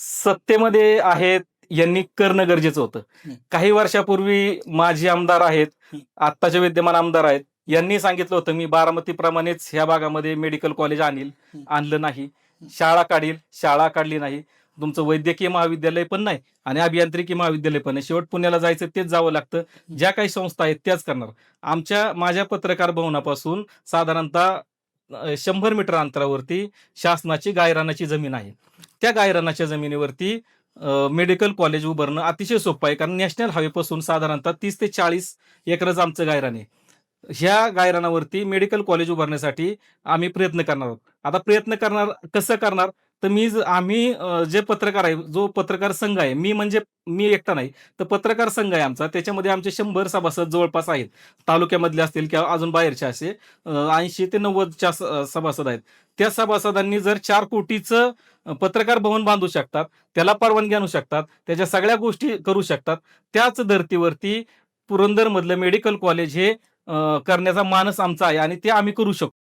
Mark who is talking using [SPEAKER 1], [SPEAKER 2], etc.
[SPEAKER 1] सत्तेमध्ये आहेत यांनी करणं गरजेचं होतं.
[SPEAKER 2] हं.
[SPEAKER 1] काही वर्षापूर्वी माजी आमदार आहेत,
[SPEAKER 2] हं.
[SPEAKER 1] आत्ताचे विद्यमान आमदार आहेत. यांनी सांगितलं होतं, मी बारामतीप्रमाणेच ह्या भागामध्ये मेडिकल कॉलेज आणील.
[SPEAKER 2] हं.
[SPEAKER 1] आणलं नाही.
[SPEAKER 2] हं.
[SPEAKER 1] शाळा काढील, शाळा काढली नाही. तुमचं वैद्यकीय महाविद्यालय पण नाही आणि अभियांत्रिकी महाविद्यालय पण नाही. शेवट पुण्याला जायचं तेच जावं लागतं. ज्या काही संस्था आहेत त्याच करणार. माझ्या पत्रकार भवनापासून साधारणतः 100 मीटर अंतरावरती शासनाची गायरानाची जमीन आहे. त्या गायरानाच्या जमिनीवरती मेडिकल कॉलेज उभारणं अतिशय सोपं आहे. कारण नॅशनल हायवेपासून साधारणतः 30 ते 40 एकरच आमचं गायरान आहे. ह्या गायरानावरती मेडिकल कॉलेज उभारण्यासाठी आम्ही प्रयत्न करणार आहोत. आता प्रयत्न करणार कसं करणार? तर आम्ही जे पत्रकार आहे, जो पत्रकार संघ आहे, मी एकटा नाही, तर पत्रकार संघ आहे आमचा. त्याच्यामध्ये आमचे 100 सभासद जवळपास आहेत. तालुक्यामधले असतील किंवा अजून बाहेरचे असे 80 ते 90च्या सभासद आहेत. त्या सभासदांनी जर 4 कोटीचं पत्रकार भवन बांधू शकतात, त्याला परवानगी आणू शकतात, त्याच्या सगळ्या गोष्टी करू शकतात. त्याच धर्तीवरती पुरंदरमधलं मेडिकल कॉलेज हे करण्याचा मानस आमचा आहे आणि ते आम्ही करू शकतो.